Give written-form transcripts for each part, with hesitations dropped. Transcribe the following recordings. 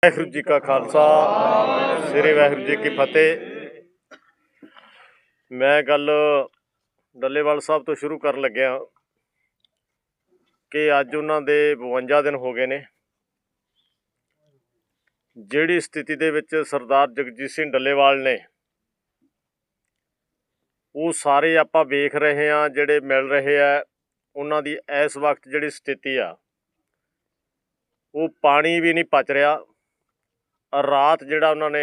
वाहिगुरू जी का खालसा श्री वाहिगुरू जी की फतेह। मैं गल डल्लेवाल साहब तो शुरू कर लग्या कि अज उन्होंने 52 दिन हो गए ने जिहड़ी स्थिति दे विच सरदार जगजीत सिंह डल्लेवाल ने वो सारे आपां वेख रहे हैं, जिहड़े मिल रहे हैं उन्हां दी इस वक्त जिहड़ी स्थिति आ वो पानी भी नहीं पच रहा। रात जिहड़ा उन्होंने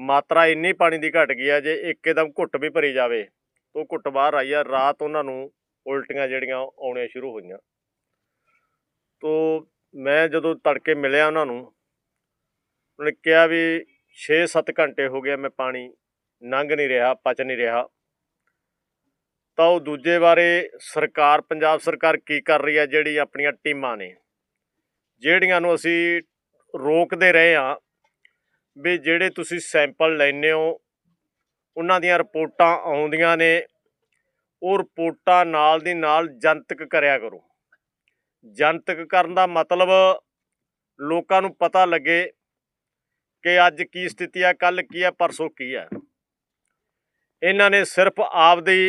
मात्रा इन्नी पानी की घट गई है, जे एकदम घुट भी भरी जाए तो घुट बाहर आई है। रात उन्होंने उल्टियां जिहड़ियां आउणियां शुरू होईयां। तो मैं जदों तड़के मिलिया उन्होंने कहा भी 6-7 घंटे हो गए मैं पानी लंघ नहीं रहा, पच नहीं रहा। तो दूजे बारे सरकार पंजाब सरकार की कर रही है, जिहड़ी अपनियां टीमां ने जिहड़ियां नूं असीं रोकदे रहे हाँ भी जिहड़े तुसीं सैंपल लैंदे हो उन्हां दीयां रिपोर्टां आउंदियां ने ਉਹ ਰਿਪੋਰਟਾਂ नाल दी नाल जनतक करिया करो। जनतक करन दा मतलब लोकां नूं पता लगे कि अज की स्थिति है, कल की है, परसों की है। इन्हां ने सिर्फ आपदी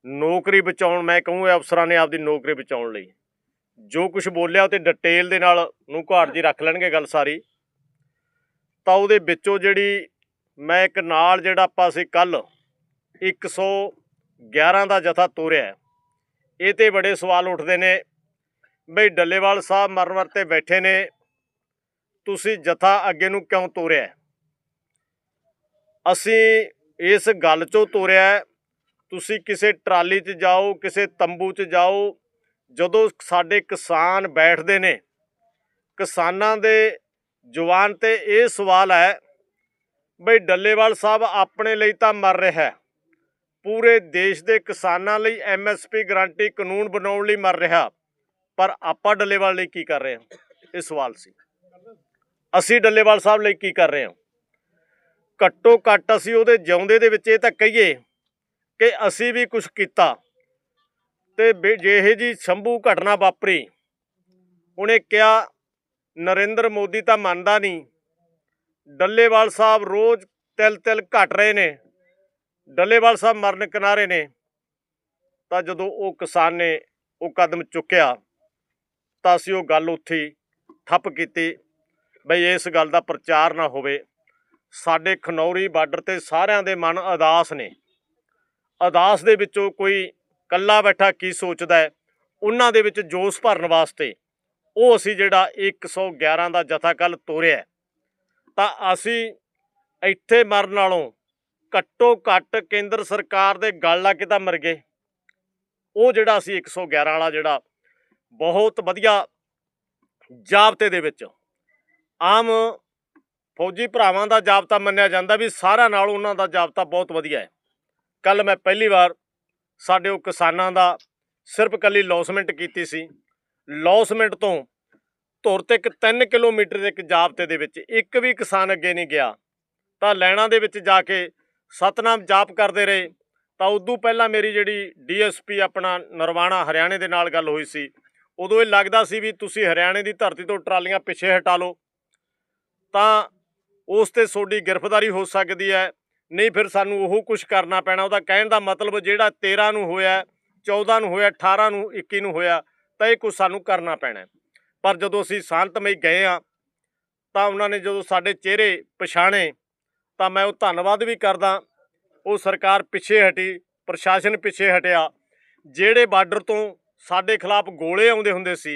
नौकरी बचाउण, मैं कहूँगा अफसरां ने आपदी नौकरी बचाउण लई जो कुछ बोलिया ते डिटेल दे नाल नूं घाट जी रख लैणगे गल सारी। तां उहदे विचों जिहड़ी मैं एक नाल जिहड़ा आपां असीं कल 111 का जत्था ਤੋਰਿਆ, ਇਹ ਤੇ बड़े सवाल उठते हैं बई डल्लेवाल साहब मरण वरते बैठे ने, तुसी जत्था अगे नूं क्यों ਤੋਰਿਆ? असीं इस गल चों ਤੋਰਿਆ तुसी किसी ट्राली च जाओ, किसी तंबू च जाओ, जदों साडे किसान बैठते ने किसानां दे जुबान ते ये सवाल है बई डल्लेवाल साहब अपने लिए तो मर रहा है, पूरे देश के किसानों ਲਈ MSP गारंटी कानून बनाने ਲਈ मर रहा, पर आपां डल्लेवाल ਲਈ की कर रहे हैं? ये सवाल सी। असी डल्लेवाल साहब ਲਈ की कर रहे हैं? घट्टो घट्ट असी उहदे जिउंदे दे विच इह तां कहीए कि असी भी कुछ किया। तो ਜਿਹੇ जी शंभू घटना वापरी, उन्हें कहा नरेंद्र मोदी तो मानता नहीं, डल्लेवाल साहब रोज़ तिल तिल घट रहे ने, डल्लेवाल साहब मरण किनारे ने। तो जदों वो किसान ने वो कदम चुक्या तो असीं वो गल उत्थे ही ठप्प कीती बई इस गल का प्रचार ना होवे। साडे खनौरी बार्डर ते सारियां दे मन अदास ने, अदास दे विचों कोई कल्ला बैठा की सोचदा है, उन्हां दे विच जोश भरन वास्ते वो असीं जिहड़ा 111 का जत्था कल ਤੋਰਿਆ। तां असीं इत्थे मरन नालों घट्टो घट्ट केंद्र सरकार दे गल ला के तां मर गए। वो जिहड़ा असीं 111 वाला जिहड़ा बहुत वधिया जाबते दे विच आम फौजी भरावां दा जाबता मन्निया जांदा भी सारिਆਂ नालों उन्हां दा जाबता बहुत वधिया है। कल मैं पहली बार साडे वो किसानां दा सिर्फ कल्ली लॉसमेंट कीती सी। लॉसमेंट तो धुर तक 3 किलोमीटर के एक जाबते दे विच एक भी किसान अगे नहीं गया। तो लैणां दे विच जाके सतनाम जाप करते रहे। तो उदों पहला मेरी जिहड़ी DSP अपना नरवाणा हरियाणे दे नाल गल हुई सी, उदों ये लगदा सी भी तुसीं हरियाणे की धरती तो ट्रालियां पिछे हटा लो तो उस ते सोडी गिरफ्तारी हो सकती है, नहीं फिर सानू वो कुछ करना पैना। उहदा कहण दा मतलब जिहड़ा 13 नूं होया, 14 नूं होया, 18 नूं, 21 नूं होया तो ये कुछ सानू करना पैना। पर जदों असीं शांतमई गए हाँ तो उन्होंने जो साडे चेहरे पछाणे तो मैं वो धन्नवाद भी करदा। वो सरकार पिछे हटी, प्रशासन पिछे हटिया। जिहड़े बार्डर तो साडे खिलाफ गोले आउंदे हुंदे सी,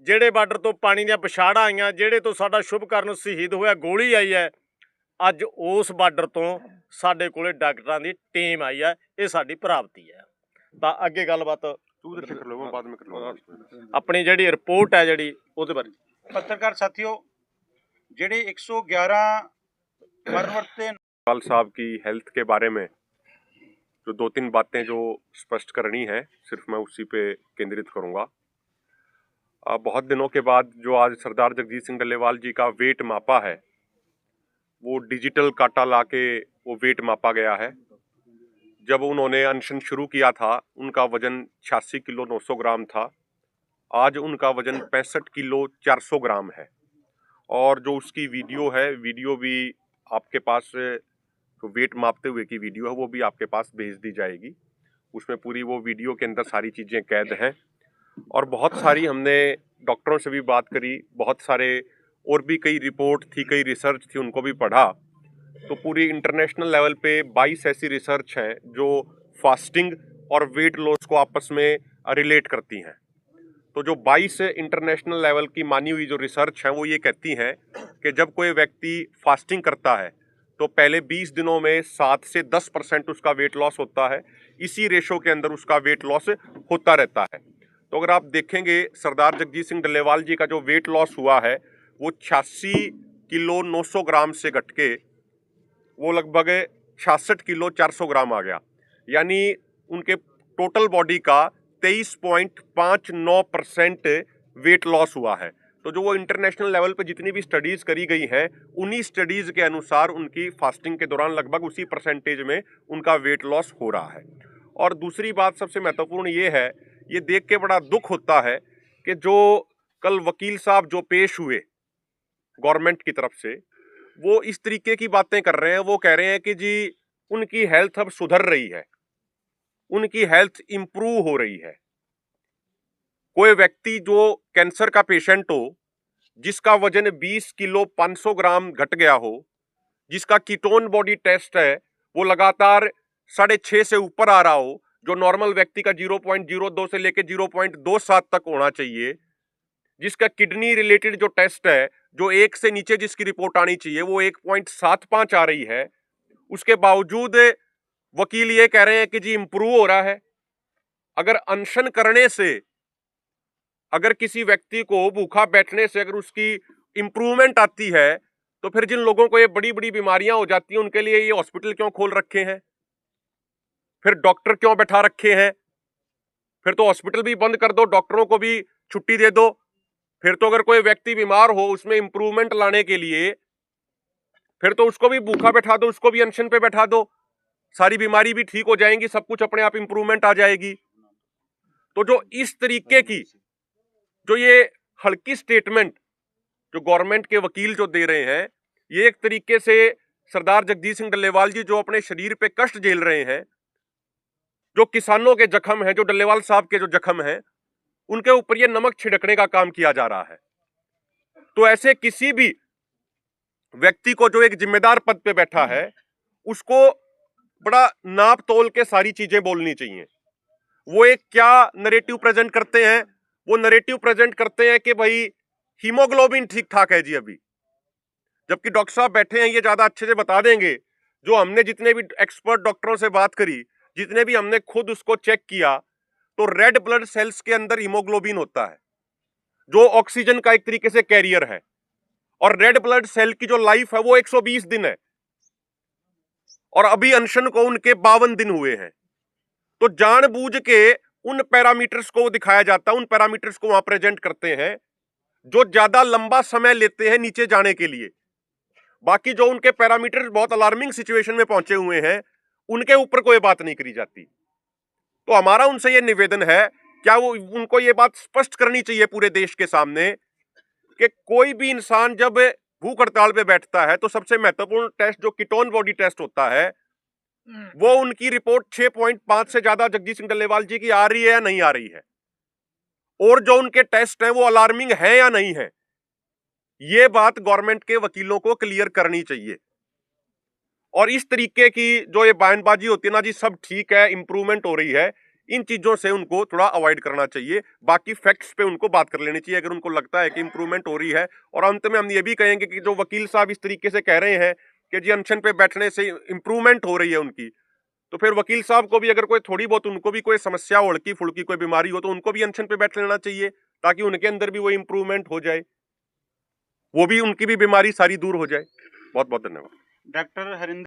जिहड़े बार्डर तो पानी दीआं पछाड़ां आईयां, जिहड़े तो साडा शुभकरण शहीद होया गोली आई है, अज उस बार्डर तो साडे कोले डॉक्टरां दी टीम आई है। ये साडी प्राप्ति है। तो अगे गलबात अपनी जिहड़ी रिपोर्ट है जिहड़ी उहदे बारे पत्रकार साथियों, जिहड़े 111 मरण वरते डल्लेवाल साहब की हेल्थ के बारे में जो 2-3 बातें जो स्पष्ट करनी है, सिर्फ मैं उसी पे केंद्रित करूंगा। बहुत दिनों के बाद जो आज सरदार जगजीत सिंह डल्लेवाल जी का वेट मापा है, वो डिजिटल काटा ला के वो वेट मापा गया है। जब उन्होंने अनशन शुरू किया था उनका वजन 86 किलो 900 ग्राम था। आज उनका वजन 65 किलो 400 ग्राम है। और जो उसकी वीडियो है, वीडियो भी आपके पास, जो वेट मापते हुए की वीडियो है वो भी आपके पास भेज दी जाएगी। उसमें पूरी वो वीडियो के अंदर सारी चीज़ें कैद हैं। और बहुत सारी हमने डॉक्टरों से भी बात करी, बहुत सारे और भी कई रिपोर्ट थी, कई रिसर्च थी, उनको भी पढ़ा। तो पूरी इंटरनेशनल लेवल पे 22 ऐसी रिसर्च हैं जो फास्टिंग और वेट लॉस को आपस में रिलेट करती हैं। तो जो 22 इंटरनेशनल लेवल की मानी हुई जो रिसर्च है वो ये कहती हैं कि जब कोई व्यक्ति फास्टिंग करता है तो पहले 20 दिनों में 7 से 10% उसका वेट लॉस होता है। इसी रेशो के अंदर उसका वेट लॉस होता रहता है। तो अगर आप देखेंगे सरदार जगजीत सिंह डल्लेवाल जी का जो वेट लॉस हुआ है वो 86 किलो 900 ग्राम से घट के वो लगभग 66 किलो 400 ग्राम आ गया। यानी उनके टोटल बॉडी का 23.59% वेट लॉस हुआ है। तो जो वो इंटरनेशनल लेवल पे जितनी भी स्टडीज करी गई हैं, उन्हीं स्टडीज के अनुसार उनकी फास्टिंग के दौरान लगभग उसी परसेंटेज में उनका वेट लॉस हो रहा है। और दूसरी बात सबसे महत्वपूर्ण ये है, ये देख के बड़ा दुख होता है कि जो कल वकील साहब जो पेश हुए गवर्नमेंट की तरफ से, वो इस तरीके की बातें कर रहे हैं। वो कह रहे हैं कि जी उनकी हेल्थ अब सुधर रही है, उनकी हेल्थ इंप्रूव हो रही है। कोई व्यक्ति जो कैंसर का पेशेंट हो, जिसका वजन 20 किलो 500 ग्राम घट गया हो, जिसका कीटोन बॉडी टेस्ट है वो लगातार 6.5 से ऊपर आ रहा हो, जो नॉर्मल व्यक्ति का 0.02 से लेकर 0.27 तक होना चाहिए, जिसका किडनी रिलेटेड जो टेस्ट है जो 1 से नीचे जिसकी रिपोर्ट आनी चाहिए वो 1.75 आ रही है, उसके बावजूद वकील ये कह रहे हैं कि जी इंप्रूव हो रहा है। अगर अनशन करने से, अगर किसी व्यक्ति को भूखा बैठने से अगर उसकी इंप्रूवमेंट आती है, तो फिर जिन लोगों को ये बड़ी बड़ी बीमारियां हो जाती हैं उनके लिए ये हॉस्पिटल क्यों खोल रखे हैं, फिर डॉक्टर क्यों बैठा रखे हैं? फिर तो हॉस्पिटल भी बंद कर दो, डॉक्टरों को भी छुट्टी दे दो। फिर तो अगर कोई व्यक्ति बीमार हो उसमें इंप्रूवमेंट लाने के लिए फिर तो उसको भी भूखा बैठा दो, उसको भी अनशन पे बैठा दो, सारी बीमारी भी ठीक हो जाएंगी, सब कुछ अपने आप इंप्रूवमेंट आ जाएगी। तो जो इस तरीके की जो ये हल्की स्टेटमेंट जो गवर्नमेंट के वकील जो दे रहे हैं, ये एक तरीके से सरदार जगजीत सिंह डल्लेवाल जी जो अपने शरीर पे कष्ट झेल रहे हैं, जो किसानों के जख्म हैं, जो डल्लेवाल साहब के जो जख्म हैं, उनके ऊपर ये नमक छिड़कने का काम किया जा रहा है। तो ऐसे किसी भी व्यक्ति को जो एक जिम्मेदार पद पे बैठा है उसको बड़ा नाप तोल के सारी चीजें बोलनी चाहिए। वो एक क्या नरेटिव प्रेजेंट करते हैं? वो नरेटिव प्रेजेंट करते हैं कि भाई हीमोग्लोबिन ठीक ठाक है जी अभी, जबकि डॉक्टर साहब बैठे हैं ये ज्यादा अच्छे से बता देंगे। जो हमने जितने भी एक्सपर्ट डॉक्टरों से बात करी, जितने भी हमने खुद उसको चेक किया, तो रेड ब्लड सेल्स के अंदर हीमोग्लोबिन होता है जो ऑक्सीजन का एक तरीके से कैरियर है, और रेड ब्लड सेल की जो लाइफ है वो 120 दिन है, और अभी अनशन को उनके 52 दिन हुए हैं। तो जानबूझ के उन पैरामीटर्स को दिखाया जाता है, उन पैरामीटर्स को वहां प्रेजेंट करते हैं जो ज्यादा लंबा समय लेते हैं नीचे जाने के लिए। बाकी जो उनके पैरामीटर्स बहुत अलार्मिंग सिचुएशन में पहुंचे हुए हैं, उनके ऊपर कोई बात नहीं करी जाती। तो हमारा उनसे यह निवेदन है, क्या वो उनको ये बात स्पष्ट करनी चाहिए पूरे देश के सामने कि कोई भी इंसान जब भूख हड़ताल पे बैठता है तो सबसे महत्वपूर्ण टेस्ट जो कीटोन बॉडी टेस्ट होता है, वो उनकी रिपोर्ट 6.5 से ज्यादा जगजीत सिंह डल्लेवाल जी की आ रही है या नहीं आ रही है, और जो उनके टेस्ट हैं वो अलार्मिंग है या नहीं है। ये बात गवर्नमेंट के वकीलों को क्लियर करनी चाहिए। और इस तरीके की जो ये बयानबाजी होती है ना जी सब ठीक है, इंप्रूवमेंट हो रही है, इन चीजों से उनको थोड़ा अवॉइड करना चाहिए। बाकी फैक्ट्स पे उनको बात कर लेनी चाहिए अगर उनको लगता है कि इंप्रूवमेंट हो रही है। और अंत में हम ये भी कहेंगे कि जो वकील साहब इस तरीके से कह रहे हैं कि जी अनशन पे बैठने से इंप्रूवमेंट हो रही है उनकी, तो फिर वकील साहब को भी अगर कोई थोड़ी बहुत उनको भी कोई समस्या हो, हल्की फुल्की कोई बीमारी हो, तो उनको भी अनशन पे बैठ लेना चाहिए ताकि उनके अंदर भी वो इंप्रूवमेंट हो जाए, वो भी उनकी भी बीमारी सारी दूर हो जाए। बहुत बहुत धन्यवाद। डॉक्टर हरिंदर